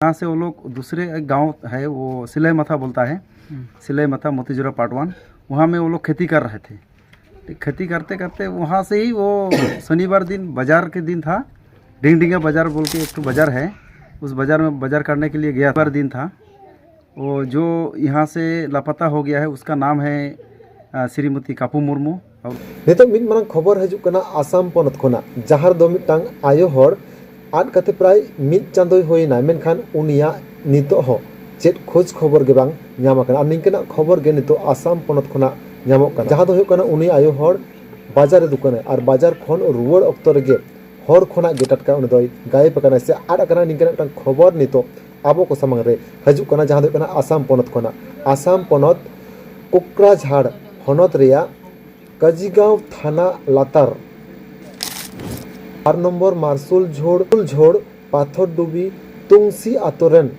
यहाँ से वो लोग दूसरे एक गांव है, वो सिलाई मथा बोलता है, सिलाई मथा मोतीजुरा पार्ट 1, वहाँ में वो लोग खेती कर रहे थे। खेती करते करते वहाँ से ही वो शनिवार दिन बाजार के दिन था, डिंगडिंगा बाज़ार बोल के एक तो बाज़ार है, उस बाज़ार में बाज़ार करने के लिए गया। पर दिन था वो जो यहाँ से लापता हो गया है, उसका नाम है श्रीमती कापू मुर्मू। और नितो मिद मांग खबर हजुक कना आसाम पनत खोना जहार दो मिटांग आयो हर आद कते प्राय मिद चांदोय होइना मेनखान उनिया नितो हो चेत खोज खबर गेबांग ᱧᱟᱢᱟᱠᱟᱱᱟ। निंकना खबर गे नितो आसाम पनत खोना ᱧᱟᱢᱚᱜ ᱠᱟᱱᱟ जहां दो हुᱭᱩᱜ ᱠᱟᱱᱟ उनी आयो हर बाजार दुकाने और बाजार खन रुवाड़ अक्तो रेगे हर खोना गे टटका उनी दोय गायब कना से आद कना निंकना मिटांग खबर नितो आबो को सामंग रे हजुक कना जहां दो कना आसाम पनत खोना आसाम पनत कोक्राझाड़ हनत रेया काजीगांव थाना लातार 4 नम्बर मार्सुल झोड़ पाथर डुबी तुंगसी आतोरेन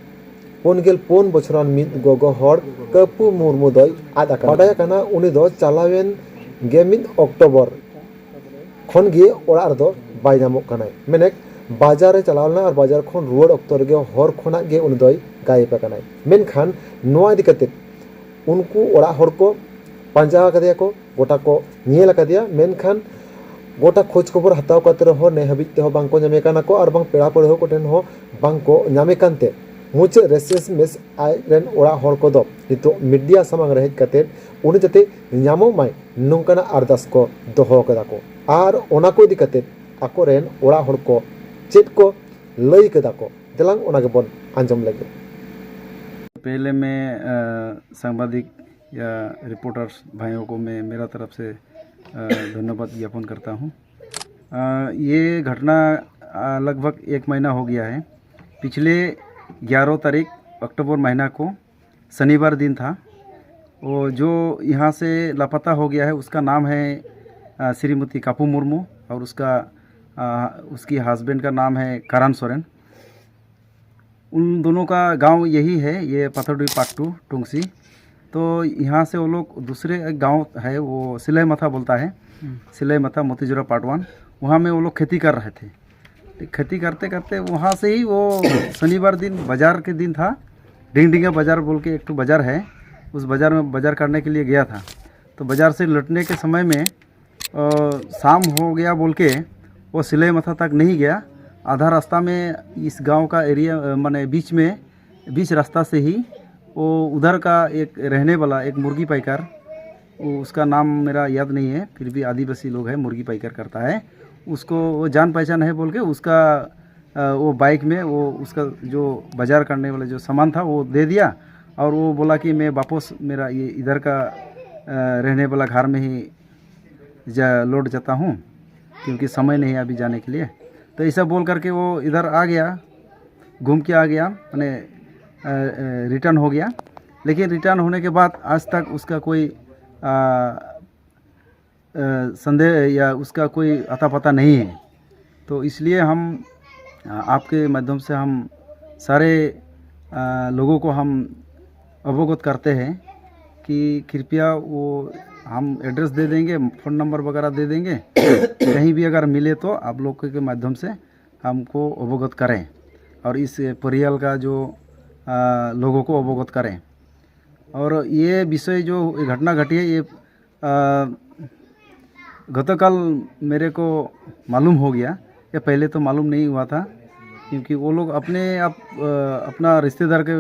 54 बछरान मिद गगो हर कापू मुर्मू दय आद आकाना बाडाय काना उनी दो चालावेन गेमिद अक्टोबर खन गे ओड़ा रदो बाय नामक कानाय मेनेक बाजार रे चलावना और बाजार खन रुवाड़ अक्तो रेगे हर खोना गे उनी दय गायब कानाय मेनखान नोआ इदि काते उनको ओड़ा हर को पांजा कदिया को गोटा को नियल कदिया मेनखान गोटा खोज खबर हताव काते रहो ने हबिते हो बांको ᱧᱟᱢᱮ ᱠᱟᱱᱟ को और बांग पेड़ा पड़ो को टेन हो बांको ᱧᱟᱢᱮ ᱠᱟᱱᱛᱮ मुचे रेसेस मेस आय रेन ओड़ा हर को दो नितो मीडिया सामांग रहे कते उनी जते ᱧामो माय नोंकाना अरदास को दोहो कदा को और ओना को इदि कते आको रेन ओड़ा हर को चेत को लई कदा को देलांग ओना के बन आंजम लगे। पहले मैं सांबादिक या रिपोर्टर्स भाइयों को मैं मेरा तरफ से धन्यवाद ज्ञापन करता हूँ। ये घटना लगभग 1 महीना हो गया है। पिछले 11 तारीख अक्टूबर महीना को शनिवार दिन था। वो जो यहाँ से लापता हो गया है उसका नाम है श्रीमती कापू मुर्मू और उसकी हस्बैंड का नाम है करण सोरेन। उन दोनों का गांव यही है, ये पाथरडुबी पार्ट 2 टुंगसी। तो यहाँ से वो लोग दूसरे एक गांव है, वो सिलाई मथा बोलता है, सिलाई मथा मोतीजुरा पार्ट 1, वहाँ में वो लोग खेती कर रहे थे। खेती करते करते वहाँ से ही वो शनिवार दिन बाज़ार के दिन था, डिंगडिंगा बाज़ार बोल के एक तो बाज़ार है, उस बाज़ार में बाज़ार करने के लिए गया था। तो बाज़ार से लौटने के समय में शाम हो गया बोल के वो सिलाई मथा तक नहीं गया। आधा रास्ता में इस गांव का एरिया माने बीच रास्ता से ही वो उधर का एक रहने वाला एक मुर्गी पाइकर, उसका नाम मेरा याद नहीं है, फिर भी आदिवासी लोग है, मुर्गी पाइकर करता है, उसको वो जान पहचान है बोल के उसका वो बाइक में वो उसका जो बाज़ार करने वाला जो सामान था वो दे दिया और वो बोला कि मैं वापस मेरा ये इधर का रहने वाला घर में ही लौट जाता हूँ क्योंकि समय नहीं है अभी जाने के लिए। तो ऐसा बोल करके वो इधर आ गया, घूम के आ गया, मैंने रिटर्न हो गया। लेकिन रिटर्न होने के बाद आज तक उसका कोई संदेह या उसका कोई अता पता नहीं है। तो इसलिए हम आपके माध्यम से हम सारे लोगों को हम अवगत करते हैं कि कृपया वो हम एड्रेस दे देंगे, फ़ोन नंबर वगैरह दे देंगे, कहीं भी अगर मिले तो आप लोगों के माध्यम से हमको अवगत करें और इस परियाल का जो लोगों को अवगत करें। और ये विषय जो घटना घटी है ये गतकाल मेरे को मालूम हो गया, या पहले तो मालूम नहीं हुआ था क्योंकि वो लोग अपना रिश्तेदार के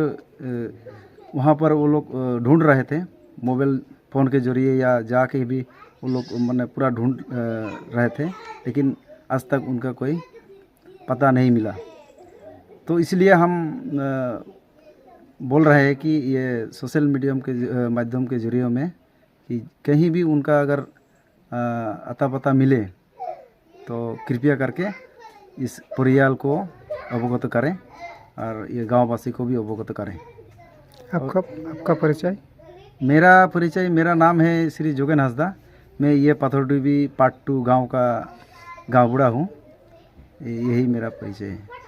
वहाँ पर वो लोग ढूंढ रहे थे, मोबाइल फ़ोन के ज़रिए या जाके भी वो लोग मैंने पूरा ढूंढ रहे थे, लेकिन आज तक उनका कोई पता नहीं मिला। तो इसलिए हम बोल रहे हैं कि ये सोशल मीडिया के माध्यम के ज़रिए में कि कहीं भी उनका अगर अता पता मिले तो कृपया करके इस परियाल को अवगत करें और ये गांववासी को भी अवगत करें। आपका परिचय? मेरा नाम है श्री जोगेन हंसदा। मैं ये पाथरडुबी पार्ट 2 गांव का गाँव बूढ़ा हूँ, यही मेरा परिचय है।